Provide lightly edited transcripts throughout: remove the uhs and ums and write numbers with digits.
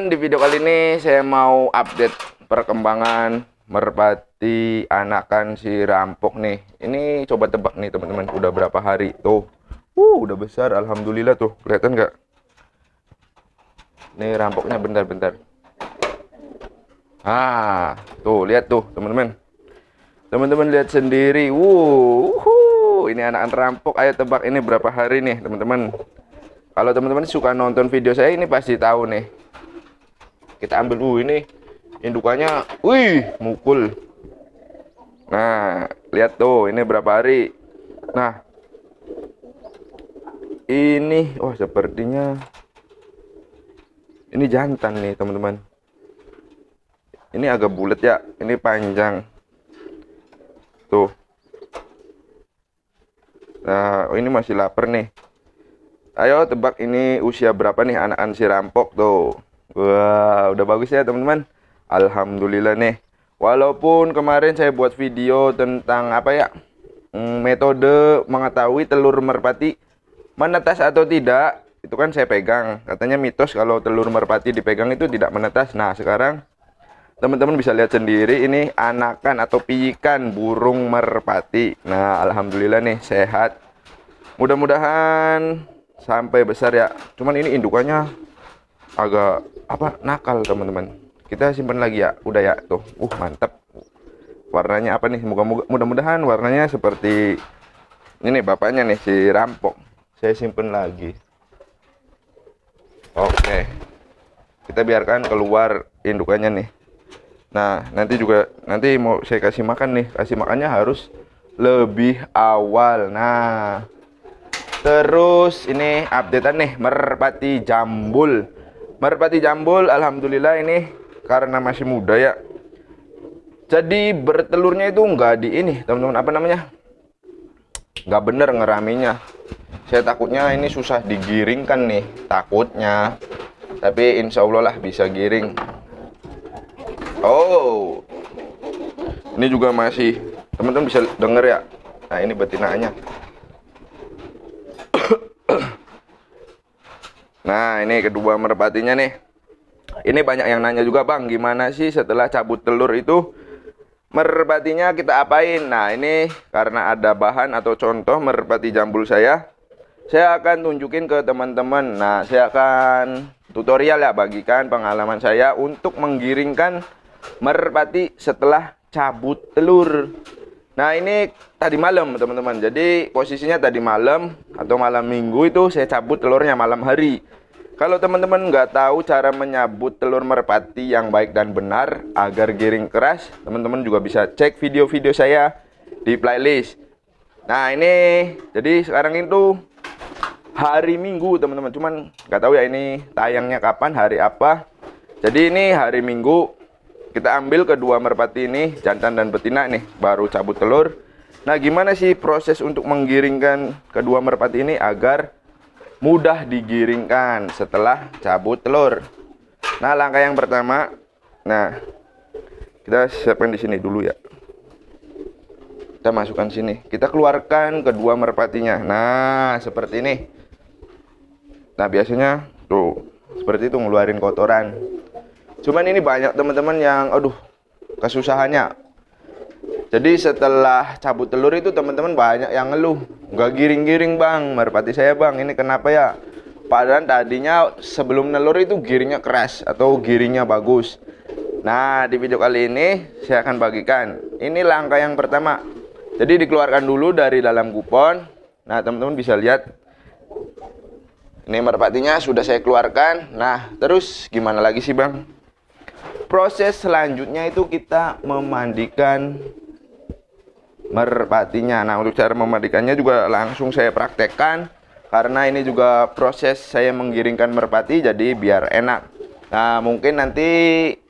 teman-teman, di video kali ini saya mau update perkembangan merpati anakan si rampok nih. Ini coba tebak nih teman-teman, udah berapa hari tuh? Udah besar, alhamdulillah tuh. Kelihatan nggak? Nih rampoknya bentar-bentar. Tuh lihat tuh teman-teman. Teman-teman lihat sendiri. Ini anak rampok. Ayo tebak ini berapa hari nih teman-teman? Kalau teman-teman suka nonton video saya ini pasti tahu nih. Kita ambil ini indukannya, mukul. Nah, lihat tuh, ini berapa hari. Nah, ini, sepertinya ini jantan nih teman-teman. Ini agak bulat ya, ini panjang. Tuh. Nah, ini masih lapar nih. Ayo tebak ini usia berapa nih anakan si rampok tuh. Wah, udah bagus ya teman-teman. Alhamdulillah nih. Walaupun kemarin saya buat video tentang metode mengetahui telur merpati menetas atau tidak, itu kan saya pegang. Katanya mitos kalau telur merpati dipegang itu tidak menetas. Nah, sekarang teman-teman bisa lihat sendiri ini anakan atau piikan burung merpati. Nah, alhamdulillah nih sehat. Mudah-mudahan sampai besar ya. Cuman ini indukannya agak nakal teman-teman. Kita simpan lagi ya. Udah ya tuh. Mantap. Warnanya apa nih? Mudah-mudahan warnanya seperti ini bapaknya nih si rampok. Saya simpan lagi. Oke. Kita biarkan keluar indukannya nih. Nah, nanti mau saya kasih makan nih. Kasih makannya harus lebih awal. Nah, terus ini updatean nih merpati jambul. Merpati jambul alhamdulillah ini karena masih muda ya. Jadi bertelurnya itu enggak di ini, teman-teman, Enggak bener ngeraminya. Saya takutnya ini susah digiringkan nih, takutnya. Tapi insya Allah lah bisa giring. Ini juga masih, teman-teman bisa denger ya. Nah, ini betinanya. Nah, ini kedua merpatinya nih. Ini banyak yang nanya juga, Bang, gimana sih setelah cabut telur itu merpatinya kita apain? Nah, ini karena ada bahan atau contoh merpati jambul saya akan tunjukin ke teman-teman. Nah, saya akan tutorial ya, bagikan pengalaman saya untuk menggiringkan merpati setelah cabut telur. Nah, ini tadi malam teman-teman. Jadi posisinya tadi malam atau malam minggu itu saya cabut telurnya malam hari. Kalau teman-teman nggak tahu cara menyabut telur merpati yang baik dan benar agar giring keras, teman-teman juga bisa cek video-video saya di playlist. Nah, ini jadi sekarang itu hari Minggu teman-teman. Cuman nggak tahu ya ini tayangnya kapan, hari apa. Jadi ini hari Minggu. Kita ambil kedua merpati ini, jantan dan betina nih, baru cabut telur. Nah, gimana sih proses untuk menggiringkan kedua merpati ini agar mudah digiringkan setelah cabut telur? Nah, langkah yang pertama, kita siapkan di sini dulu ya. Kita masukkan sini. Kita keluarkan kedua merpatinya. Nah, seperti ini. Nah, biasanya tuh seperti itu ngeluarin kotoran. Cuman ini banyak teman-teman yang kesusahannya. Jadi setelah cabut telur itu teman-teman banyak yang ngeluh, nggak giring-giring, Bang, merpati saya, Bang, ini kenapa ya? Padahal tadinya sebelum telur itu giringnya keras atau giringnya bagus. Nah, di video kali ini saya akan bagikan. Ini langkah yang pertama. Jadi dikeluarkan dulu dari dalam kupon. Nah, teman-teman bisa lihat. Ini merpatinya sudah saya keluarkan. Nah, terus gimana lagi sih, Bang? Proses selanjutnya itu kita memandikan merpatinya. Nah, untuk cara memandikannya juga langsung saya praktekkan. Karena ini juga proses saya menggiringkan merpati, jadi biar enak. Nah, mungkin nanti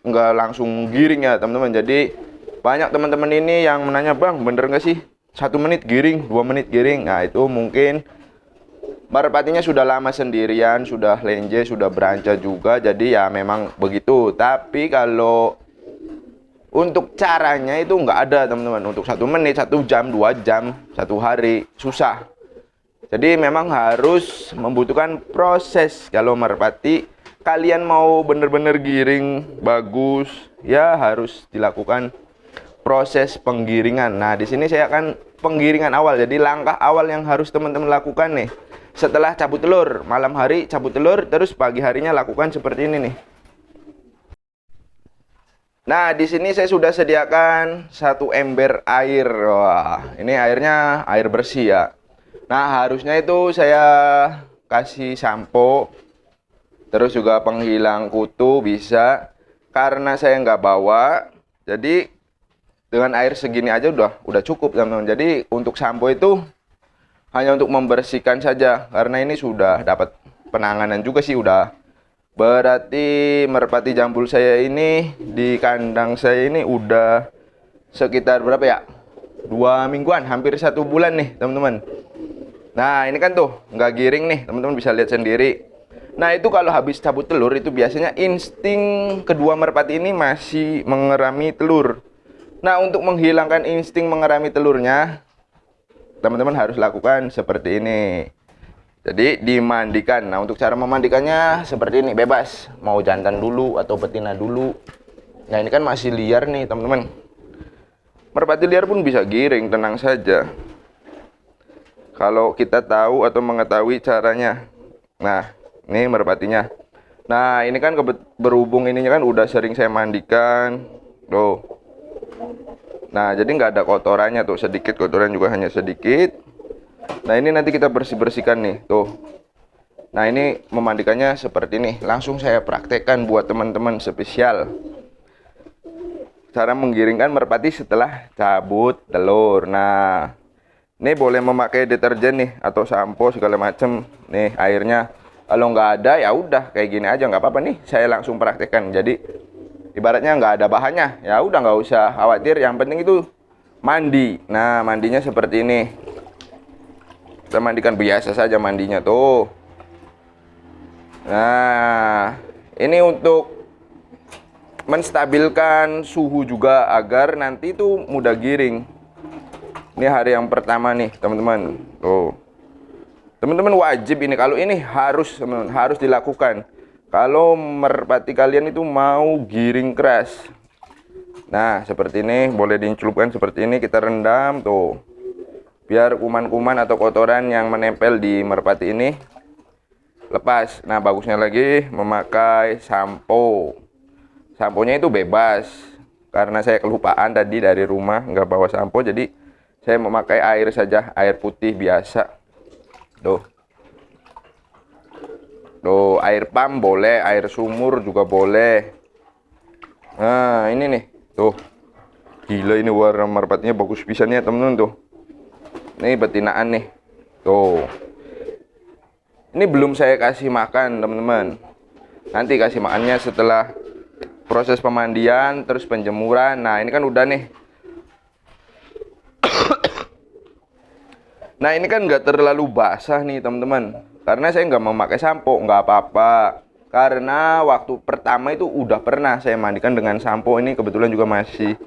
nggak langsung giring ya teman-teman. Jadi banyak teman-teman ini yang menanya, Bang, bener nggak sih 1 menit giring, 2 menit giring? Nah, itu mungkin merpatinya sudah lama sendirian, sudah lenje, sudah beranca juga, jadi ya memang begitu. Tapi kalau untuk caranya itu nggak ada teman-teman. Untuk 1 menit, 1 jam, 2 jam, 1 hari, susah. Jadi memang harus membutuhkan proses kalau merpati kalian mau bener-bener giring bagus, ya harus dilakukan proses penggiringan. Nah, di sini saya akan penggiringan awal. Jadi langkah awal yang harus teman-teman lakukan nih, setelah cabut telur, malam hari cabut telur, terus pagi harinya lakukan seperti ini nih. Nah, di sini saya sudah sediakan 1 ember air. Wah, ini airnya air bersih ya. Nah, harusnya itu saya kasih sampo, terus juga penghilang kutu bisa. Karena saya nggak bawa, jadi dengan air segini aja udah cukup, teman-teman. Jadi untuk sampo itu hanya untuk membersihkan saja, karena ini sudah dapat penanganan juga sih udah. Berarti merpati jambul saya ini di kandang saya ini udah sekitar berapa ya? 2 mingguan, hampir 1 bulan nih teman-teman. Nah ini kan tuh nggak giring nih, teman-teman bisa lihat sendiri. Nah itu kalau habis cabut telur itu biasanya insting kedua merpati ini masih mengerami telur. Nah untuk menghilangkan insting mengerami telurnya, teman-teman harus lakukan seperti ini. Jadi dimandikan. Nah untuk cara memandikannya seperti ini, bebas mau jantan dulu atau betina dulu. Nah ini kan masih liar nih teman-teman. Merpati liar pun bisa giring, tenang saja, kalau kita tahu atau mengetahui caranya. Nah ini merpatinya. Nah ini kan berhubung ininya kan udah sering saya mandikan tuh. Nah jadi nggak ada kotorannya tuh, sedikit kotoran juga, hanya sedikit. Nah ini nanti kita bersihkan nih tuh. Nah ini memandikannya seperti ini. Langsung saya praktekkan buat teman-teman spesial cara menggiringkan merpati setelah cabut telur. Nah ini boleh memakai deterjen nih atau sampo segala macem. Nih airnya, kalau nggak ada ya udah kayak gini aja, nggak apa-apa nih. Saya langsung praktekkan. Jadi ibaratnya nggak ada bahannya, ya udah nggak usah khawatir. Yang penting itu mandi. Nah mandinya seperti ini. Kita mandikan biasa saja mandinya tuh. Nah ini untuk menstabilkan suhu juga agar nanti itu mudah giring. Ini hari yang pertama nih teman-teman. Tuh teman-teman wajib ini, kalau ini harus dilakukan kalau merpati kalian itu mau giring keras. Nah seperti ini, boleh dicelupkan seperti ini, kita rendam tuh biar kuman-kuman atau kotoran yang menempel di merpati ini lepas. Nah bagusnya lagi memakai sampo. Samponya itu bebas, karena saya kelupaan tadi dari rumah nggak bawa sampo, jadi saya memakai air saja, air putih biasa. Tuh air pam boleh, air sumur juga boleh. Nah ini nih tuh, gila ini warna merpatinya bagus pisannya temen-temen tuh. Ini betinaan nih tuh. Ini belum saya kasih makan teman-teman, nanti kasih makannya setelah proses pemandian terus penjemuran. Nah ini kan udah nih. Nah ini kan nggak terlalu basah nih teman-teman, karena saya nggak memakai sampo. Nggak apa-apa, karena waktu pertama itu udah pernah saya mandikan dengan sampo. Ini kebetulan juga masih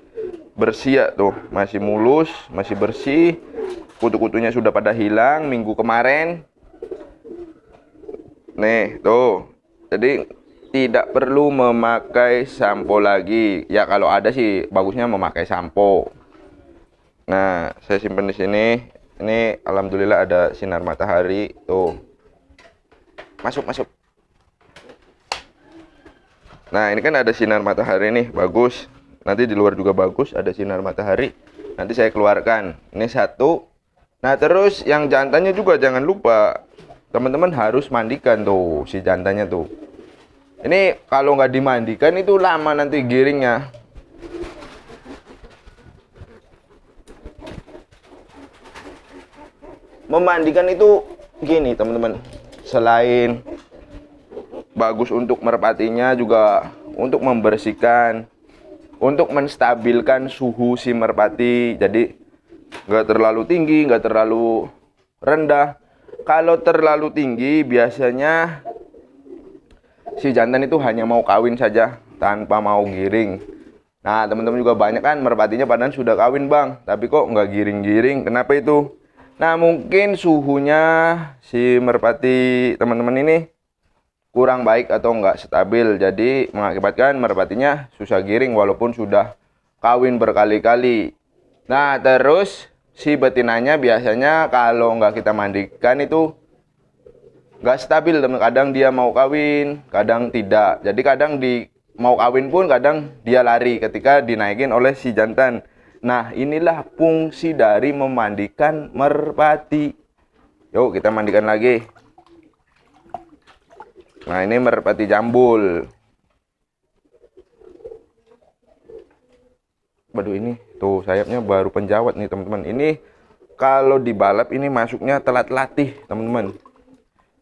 bersih ya tuh, masih mulus, masih bersih. Kutu-kutunya sudah pada hilang minggu kemarin. Nih tuh, jadi tidak perlu memakai sampo lagi. Ya kalau ada sih bagusnya memakai sampo. Nah saya simpan di sini. Ini alhamdulillah ada sinar matahari tuh. Masuk. Nah ini kan ada sinar matahari nih, bagus. Nanti di luar juga bagus, ada sinar matahari. Nanti saya keluarkan. Ini satu. Nah terus yang jantannya juga jangan lupa teman-teman harus mandikan tuh si jantannya tuh. Ini kalau nggak dimandikan itu lama nanti giringnya. Memandikan itu gini teman-teman, selain bagus untuk merpatinya juga untuk membersihkan, untuk menstabilkan suhu si merpati. Jadi nggak terlalu tinggi, nggak terlalu rendah. Kalau terlalu tinggi biasanya si jantan itu hanya mau kawin saja tanpa mau giring. Nah teman-teman juga banyak kan merpatinya padahal sudah kawin bang, tapi kok nggak giring-giring, kenapa itu? Nah mungkin suhunya si merpati teman-teman ini kurang baik atau enggak stabil, jadi mengakibatkan merpatinya susah giring walaupun sudah kawin berkali-kali. Nah, terus si betinanya biasanya kalau enggak kita mandikan itu enggak stabil, teman. Kadang dia mau kawin, kadang tidak. Jadi kadang mau kawin pun kadang dia lari ketika dinaikin oleh si jantan. Nah, inilah fungsi dari memandikan merpati. Yuk kita mandikan lagi. Nah, ini merpati jambul. Waduh, ini tuh sayapnya baru penjawat nih teman-teman. Ini kalau dibalap ini masuknya telat latih teman-teman.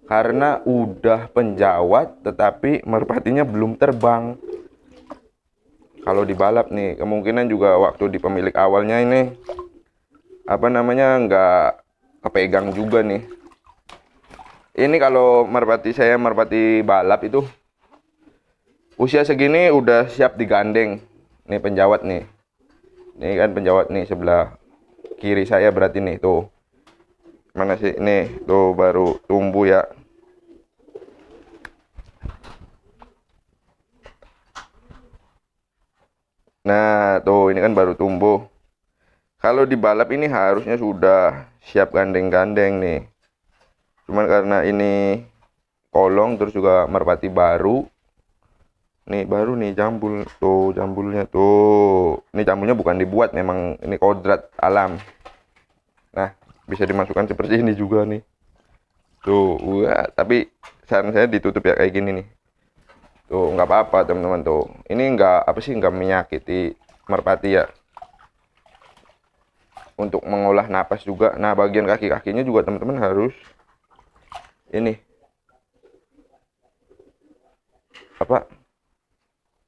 Karena udah penjawat tetapi merpatinya belum terbang. Kalau dibalap nih kemungkinan juga waktu di pemilik awalnya ini nggak kepegang juga nih. Ini kalau merpati saya merpati balap itu usia segini udah siap digandeng. Nih penjawat nih. Ini kan penjawat nih sebelah kiri saya berarti nih tuh. Mana sih? Nih tuh baru tumbuh ya. Nah tuh ini kan baru tumbuh. Kalau dibalap ini harusnya sudah siap gandeng-gandeng nih. Cuman karena ini kolong terus juga merpati baru. Nih baru nih jambul tuh, jambulnya tuh. Ini jambulnya bukan dibuat, memang ini kodrat alam. Nah, bisa dimasukkan seperti ini juga nih. Tuh, wah, tapi saran saya ditutup ya kayak gini nih. Tuh, nggak apa-apa teman-teman tuh. Ini nggak menyakiti merpati ya. Untuk mengolah napas juga. Nah, bagian kaki-kakinya juga teman-teman harus ini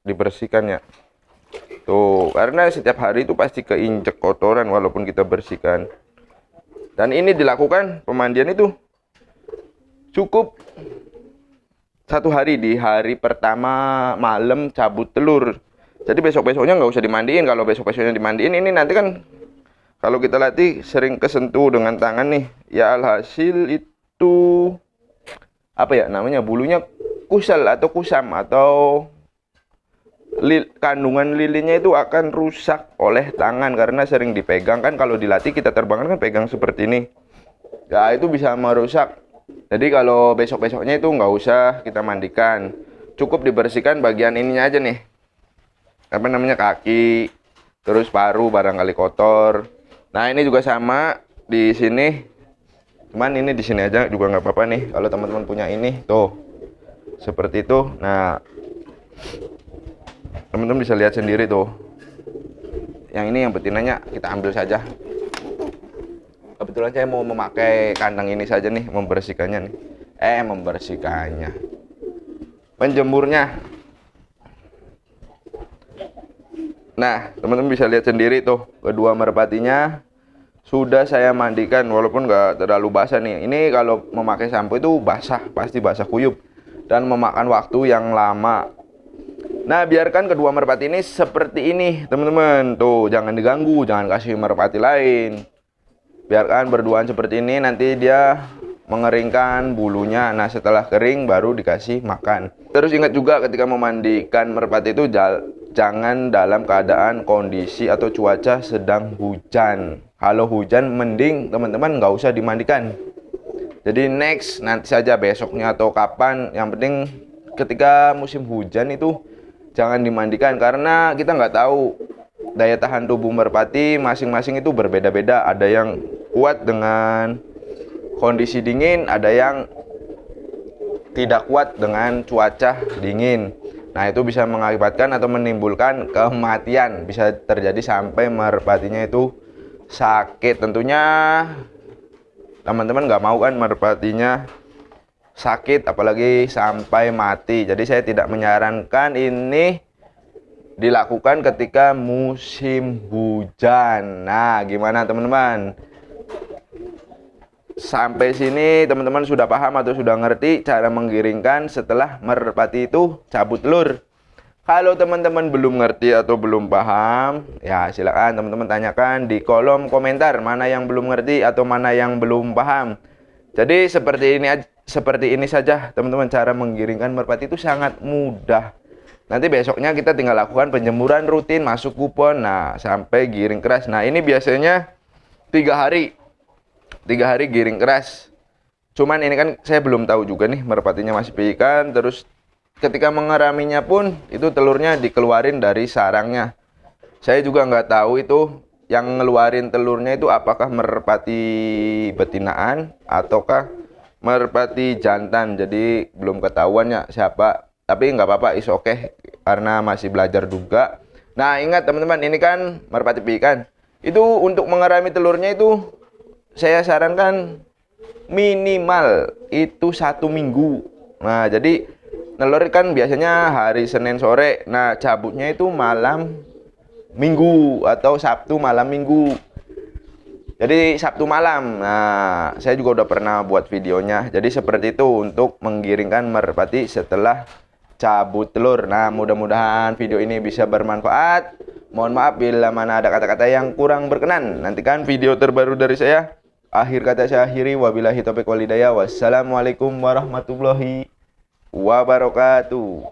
dibersihkan ya. Tuh, karena setiap hari itu pasti keinjek kotoran walaupun kita bersihkan. Dan ini dilakukan pemandian itu cukup 1 hari, di hari pertama malam cabut telur. Jadi besok-besoknya nggak usah dimandiin. Kalau besok-besoknya dimandiin ini nanti kan kalau kita latih sering kesentuh dengan tangan nih, ya alhasil itu bulunya kusel atau kusam atau kandungan lilinnya itu akan rusak oleh tangan karena sering dipegang kan. Kalau dilatih kita terbangkan kan pegang seperti ini ya, itu bisa merusak. Jadi kalau besok-besoknya itu nggak usah kita mandikan, cukup dibersihkan bagian ininya aja nih, kaki, terus paru barangkali kotor. Nah ini juga sama di sini, cuman ini di sini aja juga nggak apa-apa nih kalau teman-teman punya ini tuh seperti itu. Nah teman-teman bisa lihat sendiri tuh, yang ini yang betinanya kita ambil saja. Kebetulan saya mau memakai kandang ini saja nih, membersihkannya nih. Menjemurnya. Nah, teman-teman bisa lihat sendiri tuh, kedua merpatinya sudah saya mandikan walaupun nggak terlalu basah nih. Ini kalau memakai sampo itu basah, pasti basah kuyup dan memakan waktu yang lama. Nah, biarkan kedua merpati ini seperti ini, teman-teman. Tuh, jangan diganggu, jangan kasih merpati lain. Biarkan berduaan seperti ini, nanti dia mengeringkan bulunya. Nah, setelah kering baru dikasih makan. Terus ingat juga ketika memandikan merpati itu jangan dalam keadaan kondisi atau cuaca sedang hujan. Kalau hujan mending teman-teman nggak usah dimandikan. Jadi next nanti saja, besoknya atau kapan. Yang penting ketika musim hujan itu jangan dimandikan karena kita nggak tahu daya tahan tubuh merpati masing-masing itu berbeda-beda. Ada yang kuat dengan kondisi dingin, ada yang tidak kuat dengan cuaca dingin. Nah itu bisa mengakibatkan atau menimbulkan kematian, bisa terjadi sampai merpatinya itu sakit. Tentunya teman-teman nggak mau kan merpatinya sakit apalagi sampai mati. Jadi saya tidak menyarankan ini dilakukan ketika musim hujan. Nah gimana teman-teman? Sampai sini teman-teman sudah paham atau sudah ngerti cara menggiringkan setelah merpati itu cabut telur? Kalau teman-teman belum ngerti atau belum paham, ya silakan teman-teman tanyakan di kolom komentar mana yang belum ngerti atau mana yang belum paham. Jadi seperti ini seperti ini saja teman-teman, cara menggiringkan merpati itu sangat mudah. Nanti besoknya kita tinggal lakukan penjemuran rutin, masuk kupon, nah sampai giring keras. Nah ini biasanya 3 hari giring keras. Cuman ini kan saya belum tahu juga nih merpatinya masih piikan. Terus ketika mengeraminya pun itu telurnya dikeluarin dari sarangnya. Saya juga nggak tahu itu yang ngeluarin telurnya itu apakah merpati betinaan ataukah merpati jantan. Jadi belum ketahuan ya siapa. Tapi nggak apa-apa, is oke, karena masih belajar juga. Nah ingat teman-teman, ini kan merpati piikan. Itu untuk mengerami telurnya itu saya sarankan minimal itu 1 minggu. Nah jadi telur kan biasanya hari Senin sore. Nah cabutnya itu malam Minggu atau Sabtu malam Minggu. Jadi Sabtu malam. Nah saya juga udah pernah buat videonya. Jadi seperti itu untuk menggiringkan merpati setelah cabut telur. Nah mudah-mudahan video ini bisa bermanfaat. Mohon maaf bila mana ada kata-kata yang kurang berkenan. Nantikan video terbaru dari saya. Akhir kata saya akhiri, wabillahi taufiq walhidayah. Wassalamualaikum warahmatullahi wabarakatuh.